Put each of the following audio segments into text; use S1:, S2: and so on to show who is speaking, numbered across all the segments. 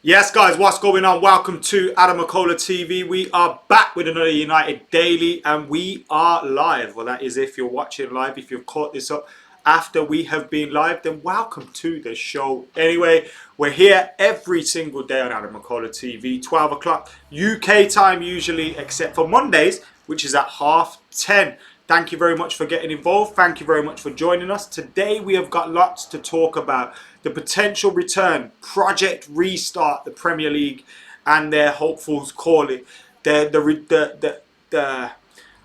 S1: Yes, guys, what's going on? Welcome to AdamMcKola TV. We are back with another United Daily, and we are live. Well, that is if you're watching live. If you've caught this up after we have been live, then welcome to the show. Anyway, we're here every single day on AdamMcKola TV, 12 o'clock UK time usually, except for Mondays, which is at 10:30. Thank you very much for getting involved. Thank you very much for joining us. Today we have got lots to talk about. The potential return, Project Restart, the Premier League and their hopefuls call it. The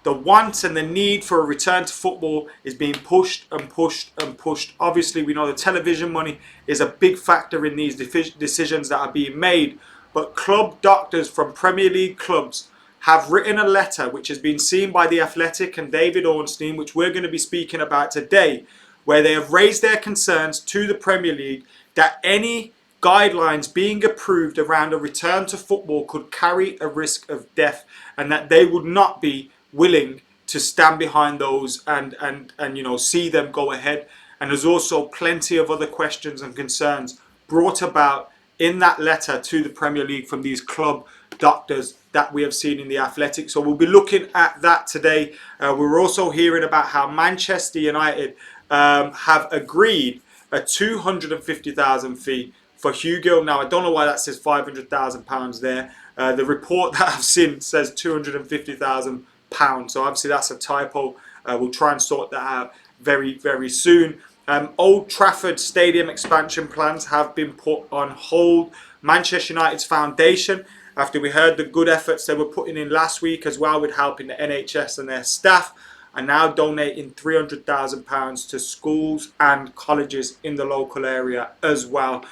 S1: want and the need for a return to football is being pushed and pushed and pushed. Obviously, we know the television money is a big factor in these decisions that are being made. But club doctors from Premier League clubs have written a letter which has been seen by The Athletic and David Ornstein, which we're going to be speaking about today, where they have raised their concerns to the Premier League that any guidelines being approved around a return to football could carry a risk of death, and that they would not be willing to stand behind those and see them go ahead. And there's also plenty of other questions and concerns brought about in that letter to the Premier League from these club doctors that we have seen in The Athletic. So we'll be looking at that today. We're also hearing about how Manchester United have agreed a £250,000 fee for Hugo. Now, I don't know why that says £500,000 there. The report that I've seen says £250,000. So obviously that's a typo. We'll try and sort that out very, very soon. Old Trafford Stadium expansion plans have been put on hold. Manchester United's foundation, after we heard the good efforts they were putting in last week as well with helping the NHS and their staff, are now donating £300,000 to schools and colleges in the local area as well.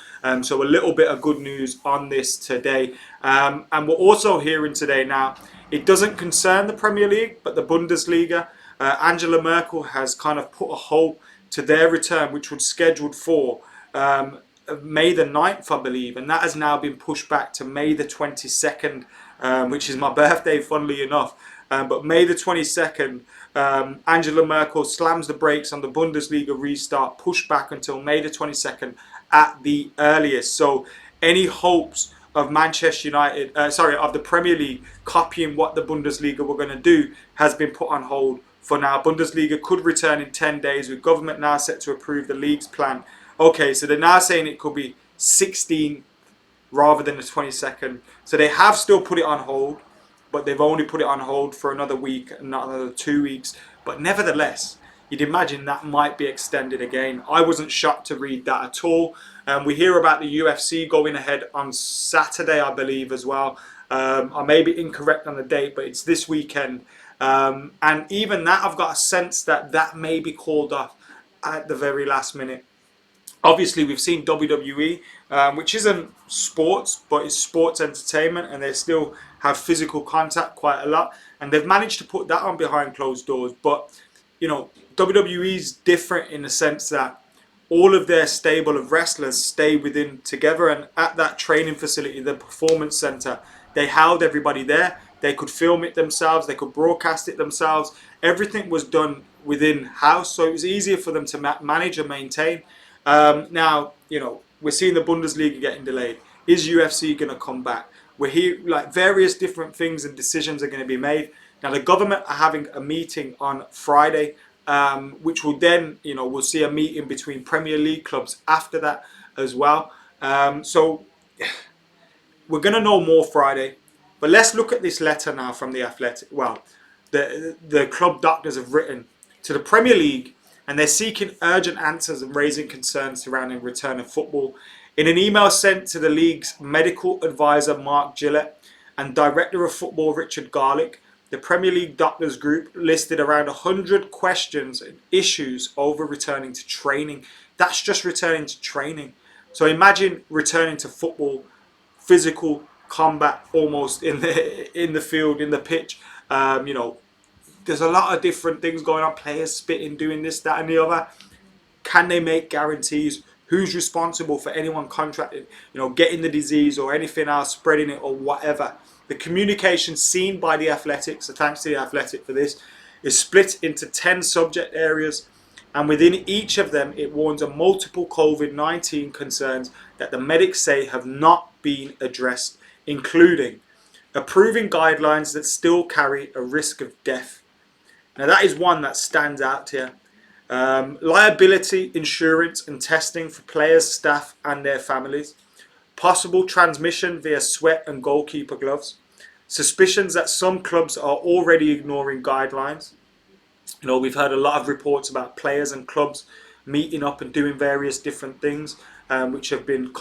S1: So a little bit of good news on this today. And we're also hearing today now, it doesn't concern the Premier League, but the Bundesliga. Angela Merkel has kind of put a halt to their return, which was scheduled for May the 9th, I believe, and that has now been pushed back to May the 22nd, which is my birthday, funnily enough. But May the 22nd, Angela Merkel slams the brakes on the Bundesliga restart, pushed back until May the 22nd at the earliest. So any hopes of Manchester United, of the Premier League copying what the Bundesliga were going to do has been put on hold for now. Bundesliga could return in 10 days, with government now set to approve the league's plan. Okay, so they're now saying it could be 16 rather than the 22nd. So they have still put it on hold, but they've only put it on hold for another week, not another 2 weeks. But nevertheless, you'd imagine that might be extended again. I wasn't shocked to read that at all. We hear about the UFC going ahead on Saturday, I believe, as well. I may be incorrect on the date, but it's this weekend. And even that, I've got a sense that that may be called off at the very last minute. Obviously, we've seen WWE, which isn't sports, but it's sports entertainment, and they still have physical contact quite a lot. And they've managed to put that on behind closed doors. But, you know, WWE's different in the sense that all of their stable of wrestlers stay within together. And at that training facility, the Performance Center, they held everybody there. They could film it themselves. They could broadcast it themselves. Everything was done within house. So it was easier for them to manage and maintain. Now, you know, we're seeing the Bundesliga getting delayed. Is UFC going to come back? We're here, like, various different things and decisions are going to be made. Now, the government are having a meeting on Friday, which will then, you know, we'll see a meeting between Premier League clubs after that as well. So we're going to know more Friday. But let's look at this letter now from The Athletic. Well, the club doctors have written to the Premier League, and they're seeking urgent answers and raising concerns surrounding return of football. In an email sent to the league's medical advisor Mark Gillett and director of football Richard Garlick, the Premier League Doctors Group listed around 100 questions and issues over returning to training. That's just returning to training. So imagine returning to football, physical combat almost in the field, in the pitch. You know, there's a lot of different things going on. Players spitting, doing this, that and the other. Can they make guarantees? Who's responsible for anyone contracted, you know, getting the disease or anything else, spreading it or whatever? The communication seen by The Athletic, so thanks to The Athletic for this, is split into 10 subject areas. And within each of them, it warns of multiple COVID-19 concerns that the medics say have not been addressed, including approving guidelines that still carry a risk of death. Now that is one that stands out here. Liability insurance and testing for players, staff and their families. Possible transmission via sweat and goalkeeper gloves. Suspicions that some clubs are already ignoring guidelines. You know, we've heard a lot of reports about players and clubs meeting up and doing various different things, which have been,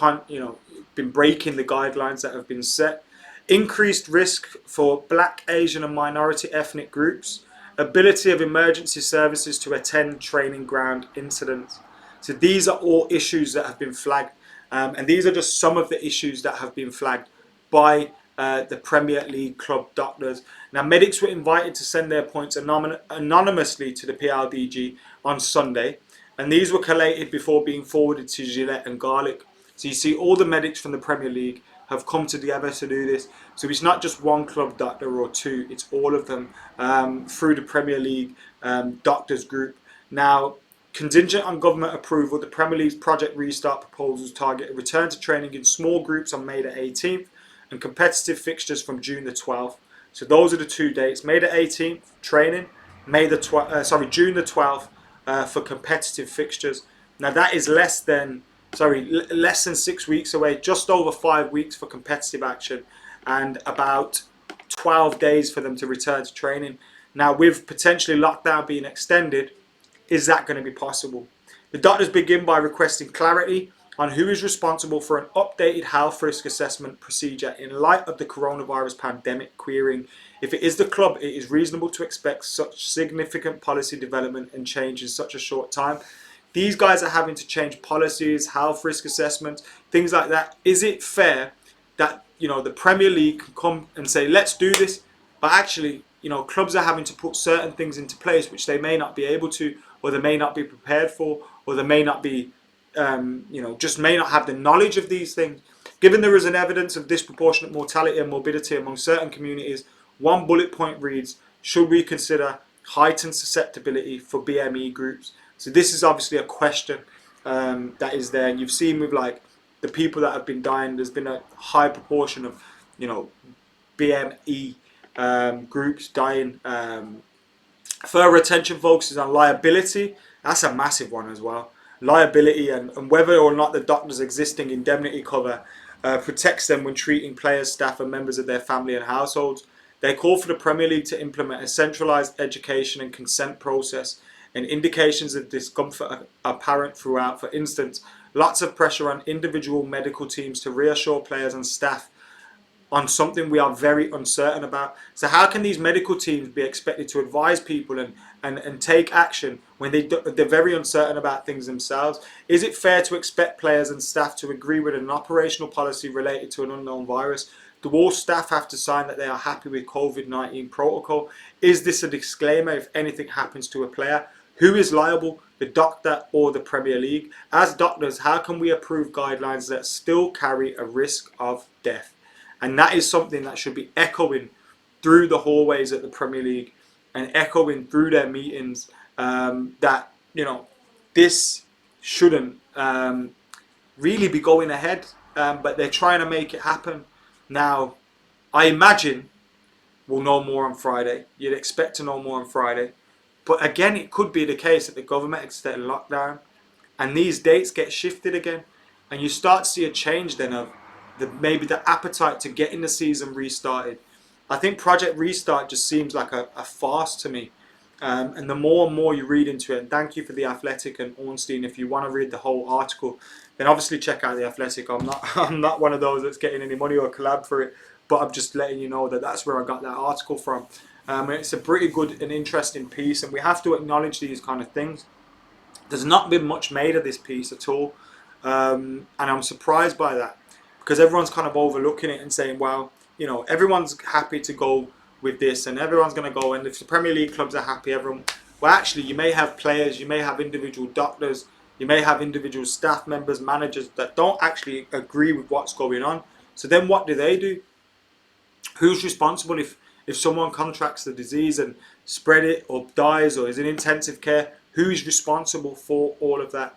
S1: been breaking the guidelines that have been set. Increased risk for Black, Asian and minority ethnic groups. Ability of emergency services to attend training ground incidents. So these are all issues that have been flagged, and these are just some of the issues that have been flagged by the Premier League club doctors. Now, medics were invited to send their points anonymously to the PLDG on Sunday, and these were collated before being forwarded to Gillette and Garlic. So you see all the medics from the Premier League have come together to do this. So it's not just one club doctor or two, it's all of them through the Premier League doctors group. Now, contingent on government approval, the Premier League's Project Restart proposals target a return to training in small groups on May the 18th and competitive fixtures from June the 12th. So those are the two dates. May the 18th, training. June the 12th for competitive fixtures. Now that is less than 6 weeks away, just over 5 weeks for competitive action and about 12 days for them to return to training. Now, with potentially lockdown being extended, is that going to be possible? The doctors begin by requesting clarity on who is responsible for an updated health risk assessment procedure in light of the coronavirus pandemic, querying if it is the club, it is reasonable to expect such significant policy development and change in such a short time. These guys are having to change policies, health risk assessments, things like that. Is it fair that, you know, the Premier League can come and say, let's do this, but actually, you know, clubs are having to put certain things into place which they may not be able to, or they may not be prepared for, or they may not be, just may not have the knowledge of these things. Given there is an evidence of disproportionate mortality and morbidity among certain communities, one bullet point reads, should we consider heightened susceptibility for BME groups? So this is obviously a question that is there, and you've seen with like the people that have been dying, there's been a high proportion of, you know, BME groups dying. Further attention focuses on liability. That's a massive one as well. Liability and whether or not the doctor's existing indemnity cover protects them when treating players, staff and members of their family and households. They call for the Premier League to implement a centralised education and consent process, and indications of discomfort are apparent throughout. For instance, lots of pressure on individual medical teams to reassure players and staff on something we are very uncertain about. So how can these medical teams be expected to advise people and take action when they're very uncertain about things themselves? Is it fair to expect players and staff to agree with an operational policy related to an unknown virus? Do all staff have to sign that they are happy with COVID-19 protocol? Is this a disclaimer if anything happens to a player? Who is liable, the doctor or the Premier League? As doctors, how can we approve guidelines that still carry a risk of death? And that is something that should be echoing through the hallways at the Premier League and echoing through their meetings, that, you know, this shouldn't really be going ahead, but they're trying to make it happen. Now, I imagine we'll know more on Friday. You'd expect to know more on Friday. But again, it could be the case that the government extend lockdown and these dates get shifted again. And you start to see a change then of maybe the appetite to getting the season restarted. I think Project Restart just seems like a farce to me. And the more and more you read into it, and thank you for The Athletic and Ornstein. If you want to read the whole article, then obviously check out The Athletic. I'm not one of those that's getting any money or collab for it, but I'm just letting you know that that's where I got that article from. It's a pretty good and interesting piece, and we have to acknowledge these kind of things. There's not been much made of this piece at all, and I'm surprised by that, because everyone's kind of overlooking it and saying, well, you know, everyone's happy to go with this and everyone's going to go, and if the Premier League clubs are happy, everyone... Well, actually, you may have players, you may have individual doctors, you may have individual staff members, managers that don't actually agree with what's going on. So then what do? Who's responsible if someone contracts the disease and spread it or dies or is in intensive care? Who is responsible for all of that?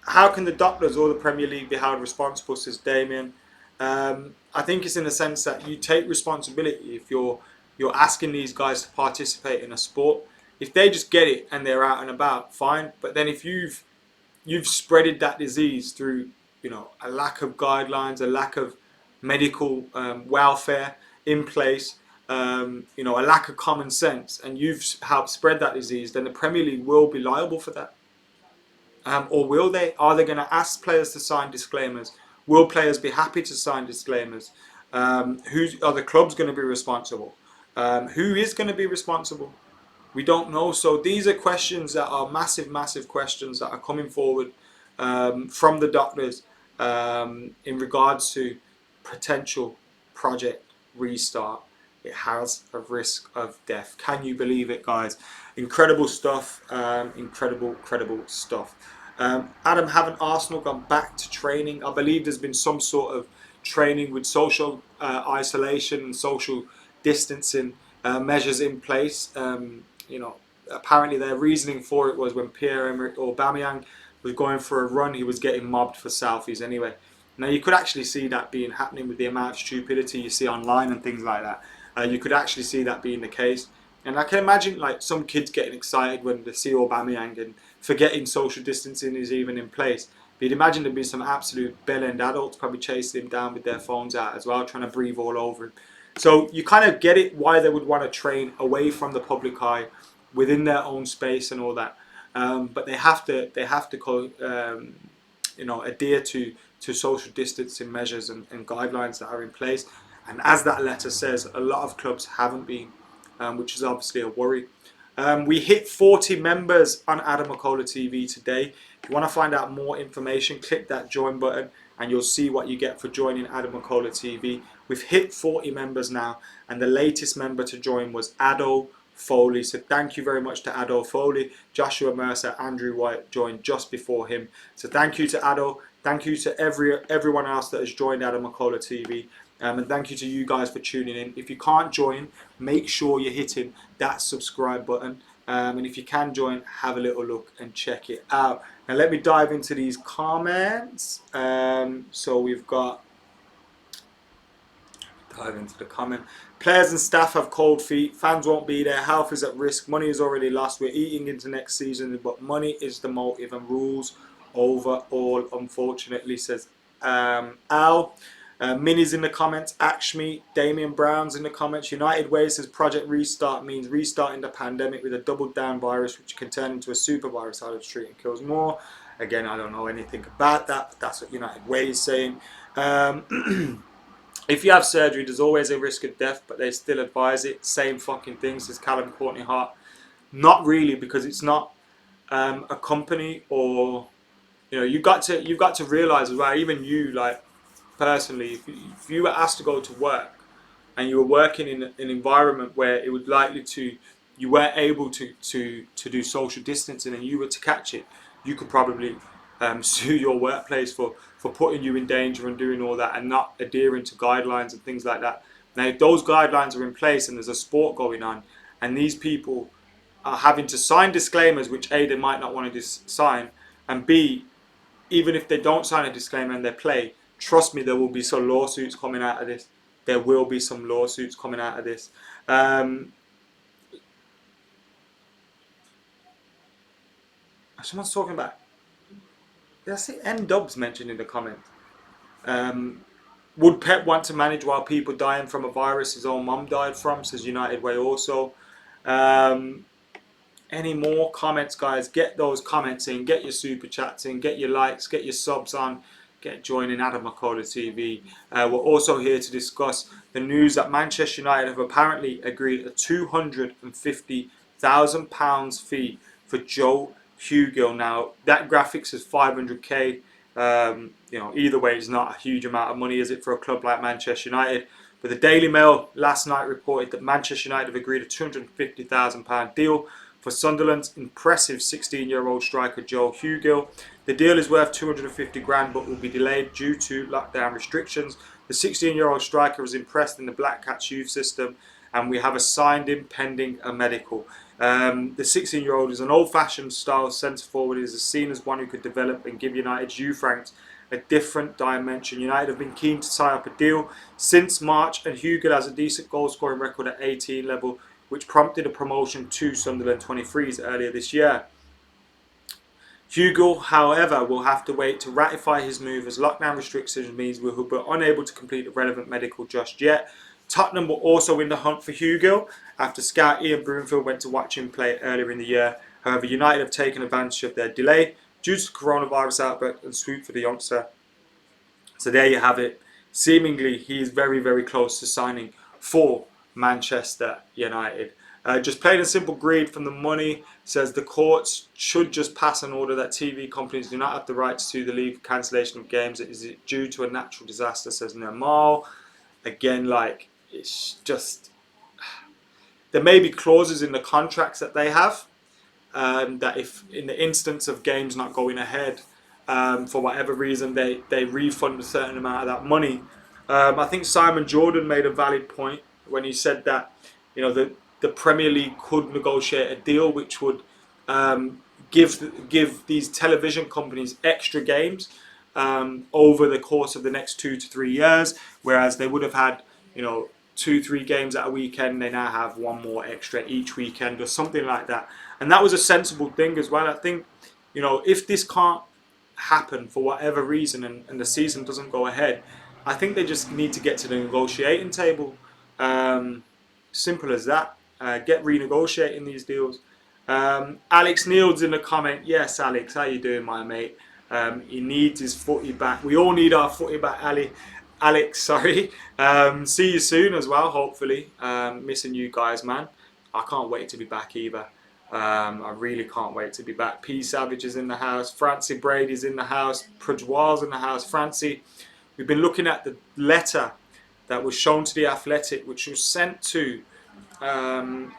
S1: how can the doctors or the Premier League be held responsible, says Damien. I think it's in the sense that you take responsibility if you're asking these guys to participate in a sport. If they just get it and they're out and about, fine. But then if you've spreaded that disease through, a lack of guidelines, a lack of medical welfare in place, a lack of common sense, and you've helped spread that disease, then the Premier League will be liable for that. Or will they? Are they going to ask players to sign disclaimers? Will players be happy to sign disclaimers? Who are the clubs going to be responsible? Who is going to be responsible? We don't know. So these are questions that are massive, massive questions that are coming forward from the doctors in regards to potential project restart. It has a risk of death. Can you believe it, guys? Incredible stuff. Incredible stuff. Adam, haven't Arsenal gone back to training? I believe there's been some sort of training with social isolation and social distancing measures in place. Apparently their reasoning for it was when Pierre-Emerick Aubameyang was going for a run, he was getting mobbed for selfies anyway. Now you could actually see that being happening with the amount of stupidity you see online and things like that. You could actually see that being the case. And I can imagine like some kids getting excited when they see Aubameyang and forgetting social distancing is even in place. But you'd imagine there'd be some absolute bell-end adults probably chasing him down with their phones out as well, trying to breathe all over him. So you kind of get it why they would want to train away from the public eye, within their own space and all that. But they have to adhere to social distancing measures and guidelines that are in place. And as that letter says, a lot of clubs haven't been, which is obviously a worry. We hit 40 members on AdamMcKola TV today. If you want to find out more information, click that join button and you'll see what you get for joining AdamMcKola TV. We've hit 40 members now, and the latest member to join was Ado Foley. So thank you very much to Ado Foley. Joshua Mercer, Andrew White joined just before him. So thank you to Ado. Thank you to everyone else that has joined AdamMcKola TV. And thank you to you guys for tuning in. If you can't join, make sure you're hitting that subscribe button. And if you can join, have a little look and check it out. Now let me dive into these comments. So we've got, dive into the comment. Players and staff have cold feet. Fans won't be there. Health is at risk. Money is already lost. We're eating into next season, but money is the motive and rules over all, unfortunately, says Al. Minnie's in the comments. Akshmi, Damien Brown's in the comments. United Way says Project Restart means restarting the pandemic with a double down virus, which can turn into a super virus out of the street and kills more. Again, I don't know anything about that, but that's what United Way is saying. If you have surgery, there's always a risk of death, but they still advise it. Same fucking thing, says Callum Courtney Hart. Not really, because it's not a company, or you've got to realise as well. Even you, like personally, if you were asked to go to work and you were working in an environment where it would likely to, you weren't able to do social distancing and you were to catch it, you could probably sue your workplace for putting you in danger and doing all that and not adhering to guidelines and things like that. Now, if those guidelines are in place and there's a sport going on and these people are having to sign disclaimers, which A, they might not want to sign, and B, even if they don't sign a disclaimer and they play, trust me, there will be some lawsuits coming out of this. There will be some lawsuits coming out of this. Someone's talking about, did I see M-Dubs mentioned in the comment? Would Pep want to manage while people dying from a virus his own mum died from, says United Way also. Any more comments, guys? Get those comments in, get your super chats in, get your likes, get your subs on, get joining AdamMcKola TV. We're also here to discuss the news that Manchester United have apparently agreed a £250,000 fee for Joe Hugill. Now that graphic says 500k. Either way, it's not a huge amount of money, is it, for a club like Manchester United? But the Daily Mail last night reported that Manchester United have agreed a £250,000 deal for Sunderland's impressive 16-year-old striker Joe Hugill. The deal is worth 250 grand but will be delayed due to lockdown restrictions. The 16-year-old striker was impressed in the Black Cats youth system, and we have assigned him pending a medical. The 16-year-old is an old-fashioned style centre-forward. He is seen as one who could develop and give United's youth ranks a different dimension. United have been keen to tie up a deal since March, and Hugo has a decent goal-scoring record at 18 level, which prompted a promotion to Sunderland 23s earlier this year. Hugo, however, will have to wait to ratify his move as lockdown restrictions means we will be unable to complete a relevant medical just yet. Tottenham were also in the hunt for Hugo after scout Ian Broomfield went to watch him play earlier in the year. However, United have taken advantage of their delay due to the coronavirus outbreak and swooped for the youngster. So there you have it. Seemingly, he is very, very close to signing for Manchester United. Just plain and simple greed from the money. Says the courts should just pass an order that TV companies do not have the right to sue the league for cancellation of games. Is it due to a natural disaster, says Neymar. Again, like, it's just... There may be clauses in the contracts that they have that if in the instance of games not going ahead, for whatever reason, they refund a certain amount of that money. I think Simon Jordan made a valid point when he said that, you know, the Premier League could negotiate a deal which would give these television companies extra games over the course of the next 2 to 3 years, whereas they would have had, you know, 2-3 games at a weekend. They now have one more extra each weekend or something like that, and that was a sensible thing as well. I think, you know, if this can't happen for whatever reason and the season doesn't go ahead, I think they just need to get to the negotiating table. Simple as that. Get renegotiating these deals. Alex Neal's in the comment. Yes, Alex, how you doing, my mate? He needs his footy back. We all need our footy back, Alex, sorry. See you soon as well, hopefully. Missing you guys, man. I can't wait to be back either. I really can't wait to be back. P Savage is in the house. Francie Brady's in the house. Pradwal's in the house. Francie, we've been looking at the letter that was shown to the Athletic, which was sent to the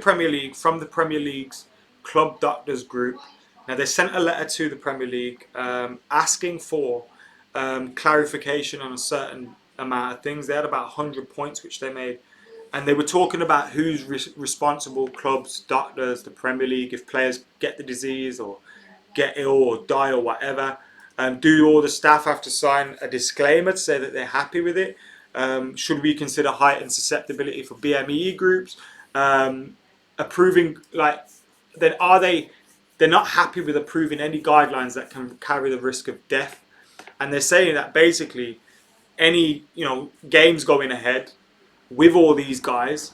S1: Premier League from the Premier League's Club Doctors Group. Now, they sent a letter to the Premier League asking for clarification on a certain amount of things. They had about 100 points which they made, and they were talking about who's responsible: clubs, doctors, the Premier League, if players get the disease or get ill or die or whatever. Do all the staff have to sign a disclaimer to say that they're happy with it? Should we consider heightened susceptibility for BME groups? Approving, like, then they're not happy with approving any guidelines that can carry the risk of death. And they're saying that basically any, you know, games going ahead with all these guys,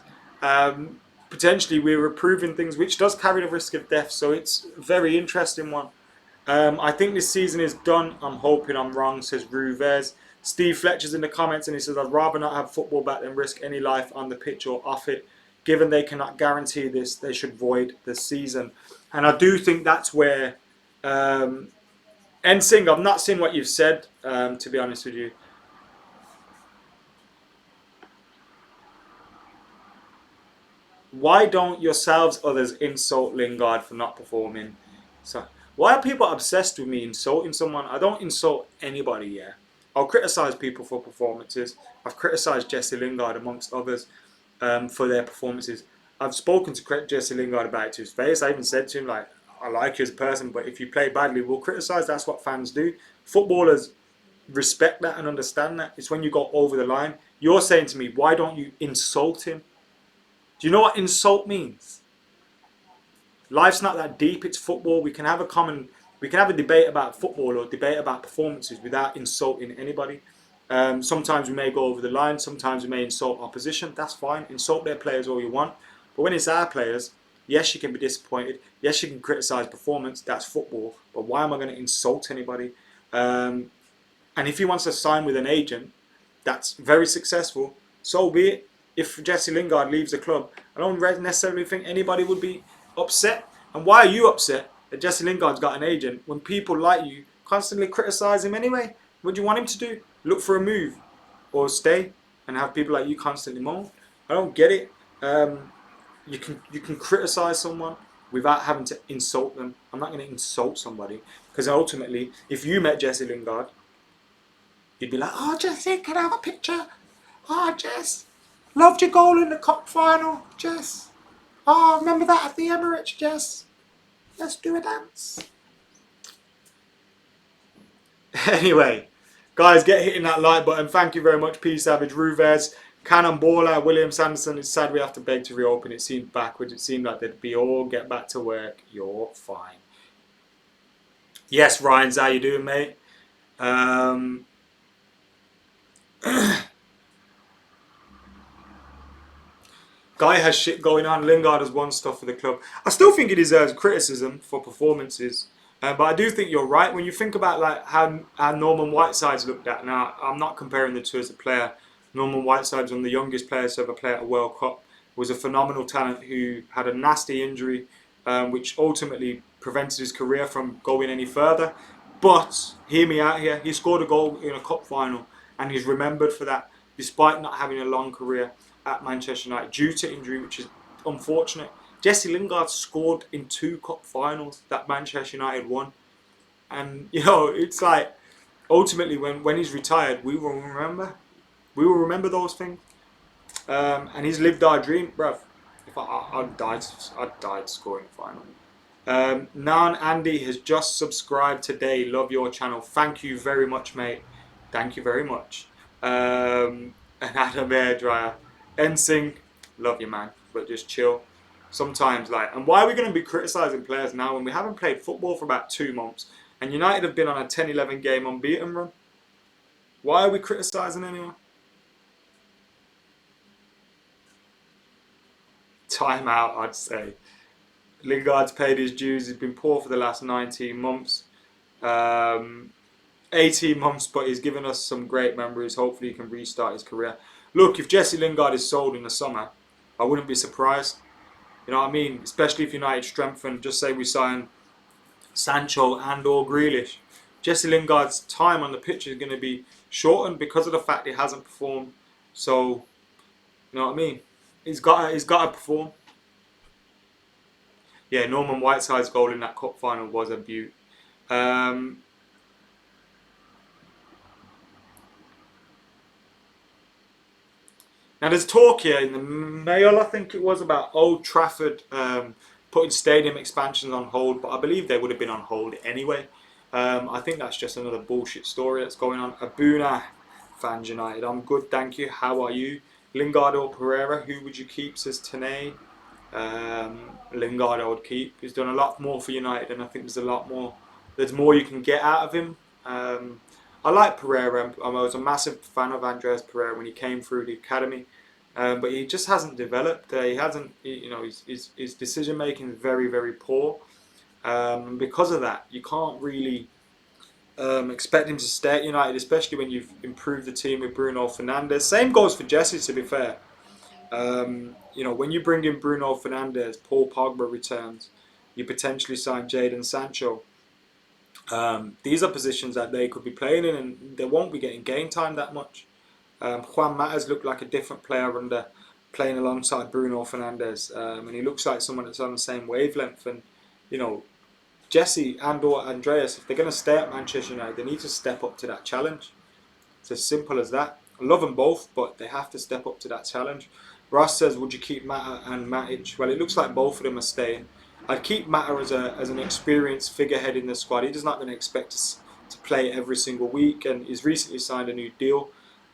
S1: potentially we're approving things which does carry the risk of death. So it's a very interesting one. I think this season is done. I'm hoping I'm wrong, says Ruvez. Steve Fletcher's in the comments and he says, I'd rather not have football back than risk any life on the pitch or off it. Given they cannot guarantee this, they should void the season. And I do think that's where... Ensing, I've not seen what you've said, to be honest with you. Why don't yourselves, others, insult Lingard for not performing? So, why are people obsessed with me insulting someone? I don't insult anybody, yeah. I'll criticise people for performances. I've criticised Jesse Lingard, amongst others, for their performances. I've spoken to Jesse Lingard about it to his face. I even said to him, like, I like you as a person, but if you play badly, we'll criticise. That's what fans do. Footballers respect that and understand that. It's when you go over the line. You're saying to me, why don't you insult him? Do you know what insult means? Life's not that deep. It's football. We can have a debate about football or debate about performances without insulting anybody. Sometimes we may go over the line. Sometimes we may insult opposition. That's fine. Insult their players all you want. But when it's our players, yes, you can be disappointed. Yes, you can criticise performance. That's football. But why am I going to insult anybody? And if he wants to sign with an agent that's very successful, so be it. If Jesse Lingard leaves the club, I don't necessarily think anybody would be upset. And why are you upset that Jesse Lingard's got an agent when people like you constantly criticise him anyway? What do you want him to do? Look for a move or stay and have people like you constantly moan? I don't get it. You can criticise someone without having to insult them. I'm not going to insult somebody, because ultimately, if you met Jesse Lingard, you'd be like, oh, Jesse, can I have a picture? Oh, Jess, loved your goal in the cup final, Jess. Oh, remember that at the Emirates, Jess? Let's do a dance. Anyway, guys, get hitting that like button. Thank you very much, P Savage, Ruvez, Cannonballer, William Sanderson. It's sad we have to beg to reopen. It seemed backwards. It seemed like they'd be all get back to work. You're fine. Yes, Ryan's how you doing, mate? Guy has shit going on. Lingard has won stuff for the club. I still think he deserves criticism for performances. But I do think you're right. When you think about like how Norman Whiteside's looked at now, I'm not comparing the two as a player. Norman Whiteside's one of the youngest players to ever play at a World Cup. Was a phenomenal talent who had a nasty injury, which ultimately prevented his career from going any further. But hear me out here. He scored a goal in a cup final, and he's remembered for that, despite not having a long career at Manchester United due to injury, which is unfortunate. Jesse Lingard scored in 2 cup finals that Manchester United won. And, you know, it's like, ultimately, when he's retired, we will remember. We will remember those things. And he's lived our dream, bruv. If I'd died scoring the final. Nan Andy has just subscribed today. Love your channel. Thank you very much, mate. Thank you very much. And Adam Airdryer. NSYNC, love you, man. But just chill. Sometimes, like, and why are we going to be criticising players now when we haven't played football for about 2 months and United have been on a 10-11 game unbeaten run? Why are we criticising anyone? Time out, I'd say. Lingard's paid his dues. He's been poor for the last 19 months. 18 months, but he's given us some great memories. Hopefully he can restart his career. Look, if Jesse Lingard is sold in the summer, I wouldn't be surprised. You know what I mean? Especially if United strengthen, just say we sign Sancho and or Grealish. Jesse Lingard's time on the pitch is going to be shortened because of the fact he hasn't performed. So, you know what I mean? He's got to perform. Yeah, Norman Whiteside's goal in that cup final was a beaut. Now there's talk here in the Mail, I think it was, about Old Trafford putting stadium expansions on hold, but I believe they would have been on hold anyway. I think that's just another bullshit story that's going on. Abuna, Fans United. I'm good, thank you. How are you? Lingard or Pereira, who would you keep, says Tane. Lingard I would keep. He's done a lot more for United, and I think there's more you can get out of him. I like Pereira. I was a massive fan of Andreas Pereira when he came through the academy, but he just hasn't developed. He hasn't, you know, his decision making is very, very poor. And because of that, you can't really expect him to stay at United, especially when you've improved the team with Bruno Fernandes. Same goes for Jesse, to be fair. You know, when you bring in Bruno Fernandes, Paul Pogba returns, you potentially sign Jadon Sancho. These are positions that they could be playing in, and they won't be getting game time that much. Juan Mata's looked like a different player under playing alongside Bruno Fernandes, and he looks like someone that's on the same wavelength. And you know, Jesse and or Andreas, if they're going to stay at Manchester United, they need to step up to that challenge. It's as simple as that. I love them both, but they have to step up to that challenge. Ross says, would you keep Mata and Matic? Well, it looks like both of them are staying. I'd keep Mata as an experienced figurehead in the squad. He's just not going to expect to play every single week, and he's recently signed a new deal.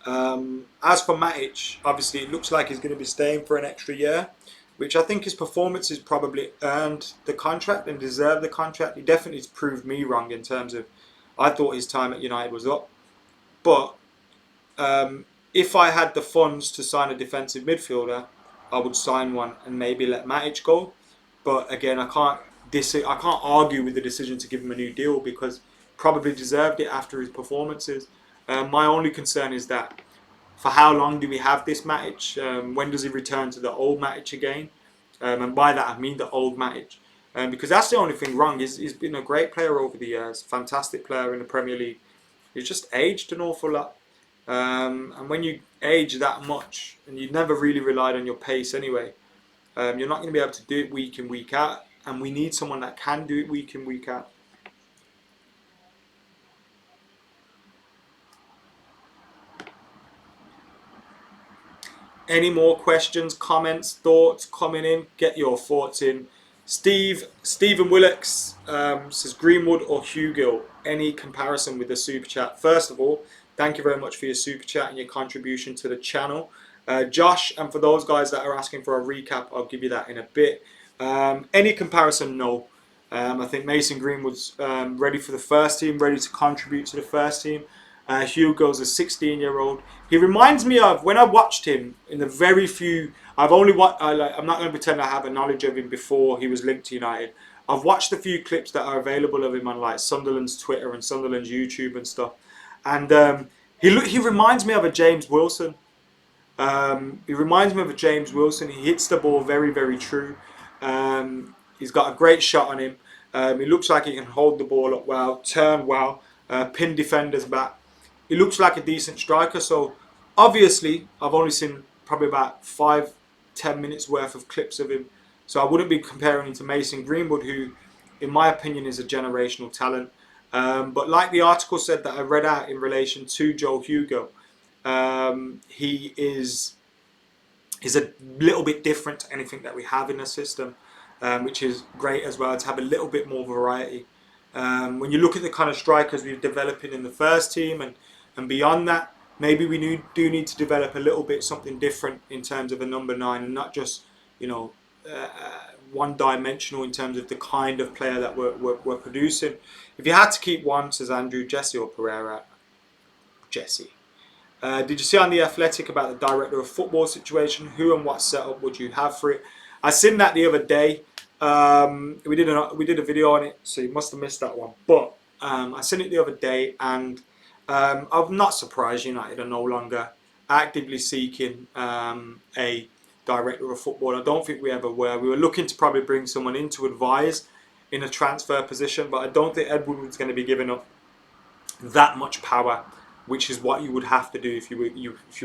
S1: As for Matic, obviously it looks like he's going to be staying for an extra year, which I think his performance has probably earned the contract and deserved the contract. He definitely proved me wrong in terms of I thought his time at United was up. But if I had the funds to sign a defensive midfielder, I would sign one and maybe let Matic go. But again, I can't argue with the decision to give him a new deal because probably deserved it after his performances. My only concern is that for how long do we have this Matic? When does he return to the old Matic again? And by that I mean the old Matic. Because that's the only thing wrong. He's been a great player over the years, fantastic player in the Premier League. He's just aged an awful lot. And when you age that much, and you never really relied on your pace anyway, you're not going to be able to do it week in, week out. And we need someone that can do it week in, week out. Any more questions, comments, thoughts coming in? Get your thoughts in. Stephen Willocks says Greenwood or Hugill. Any comparison with the super chat? First of all, thank you very much for your super chat and your contribution to the channel. Josh, and for those guys that are asking for a recap, I'll give you that in a bit. Any comparison? No. I think Mason Greenwood's ready for the first team, ready to contribute to the first team. Hugo's a 16-year-old. He reminds me of when I watched him in the very few. I've only watched. I'm not going to pretend I have a knowledge of him before he was linked to United. I've watched a few clips that are available of him on like Sunderland's Twitter and Sunderland's YouTube and stuff. And he reminds me of a James Wilson. He reminds me of a James Wilson. He hits the ball very, very true. He's got a great shot on him. He looks like he can hold the ball up well, turn well, pin defenders back. He looks like a decent striker. So obviously, I've only seen probably about 5-10 minutes worth of clips of him. So I wouldn't be comparing him to Mason Greenwood, who, in my opinion, is a generational talent. But like the article said that I read out in relation to Joe Hugo, he is a little bit different to anything that we have in the system, which is great as well to have a little bit more variety. When you look at the kind of strikers we're developing in the first team and beyond that, maybe we do need to develop a little bit something different in terms of a number 9 and not just, one-dimensional in terms of the kind of player that we're producing. If you had to keep one, says Andrew, Jesse or Pereira? Jesse. Did you see on The Athletic about the director of football situation? Who and what setup would you have for it? I seen that the other day. We did a video on it, so you must have missed that one. But I seen it the other day, and I'm not surprised United are no longer actively seeking a director of football. I don't think we ever were. We were looking to probably bring someone in to advise in a transfer position, but I don't think Ed Woodward's going to be giving up that much power, which is what you would have to do if you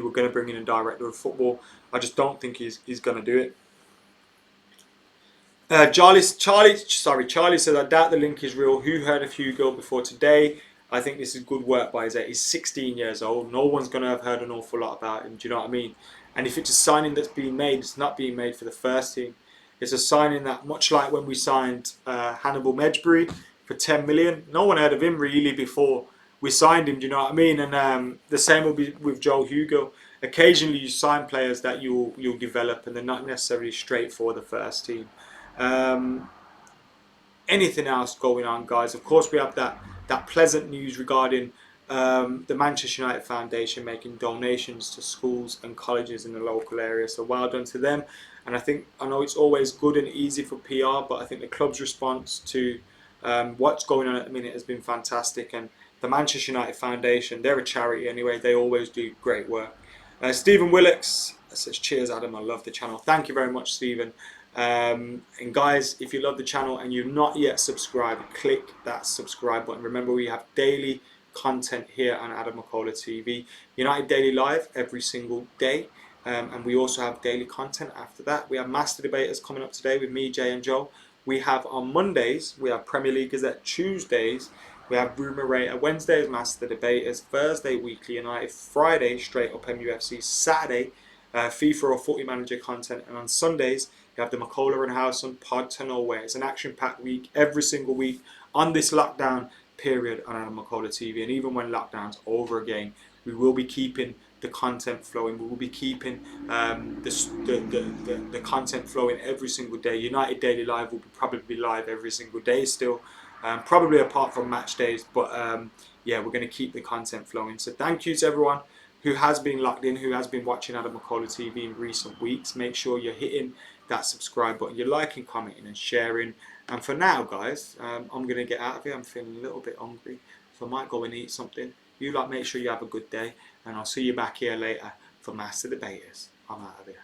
S1: were going to bring in a director of football. I just don't think he's going to do it. Charlie says, I doubt the link is real. Who heard of Hugo before today? I think this is good work by his age. He's 16 years old. No one's going to have heard an awful lot about him. Do you know what I mean? And if it's a signing that's being made, it's not being made for the first team. It's a signing that, much like when we signed Hannibal Mejbri for 10 million, no one heard of him really before we signed him. Do you know what I mean? And the same will be with Joe Hugo. Occasionally you sign players that you'll develop, and they're not necessarily straight for the first team. Anything else going on, guys? Of course, we have that pleasant news regarding the Manchester United Foundation making donations to schools and colleges in the local area. So well done to them. And I know it's always good and easy for PR, but I think the club's response to what's going on at the minute has been fantastic. And the Manchester United Foundation, they're a charity anyway. They always do great work. Stephen Willocks says, cheers, Adam. I love the channel. Thank you very much, Stephen. And guys, if you love the channel and you're not yet subscribed, click that subscribe button. Remember, we have daily content here on AdamMcKola TV. United Daily Live every single day. And we also have daily content after that. We have Master Debaters coming up today with me, Jay and Joe. We have on Mondays, we have Premier League Gazette. Tuesdays, we have Rumour Rater. Wednesdays, Master Debaters. Thursday, Weekly United. Friday, Straight Up MUFC. Saturday, FIFA or Footy Manager content. And on Sundays, you have the McKola and Howson Pod to Nowhere. It's an action-packed week every single week on this lockdown period on AdamMcKola TV. And even when lockdown's over again, we will be keeping the content flowing. We will be keeping the content flowing every single day. United Daily Live will probably be live every single day still, probably apart from match days. But yeah, we're going to keep the content flowing. So thank you to everyone who has been locked in, who has been watching AdamMcKola TV in recent weeks. Make sure you're hitting that subscribe button, you're liking, commenting and sharing. And for now, guys, I'm going to get out of here. I'm feeling a little bit hungry, so I might go and eat something. You lot make sure you have a good day, and I'll see you back here later for Master Debaters. I'm out of here.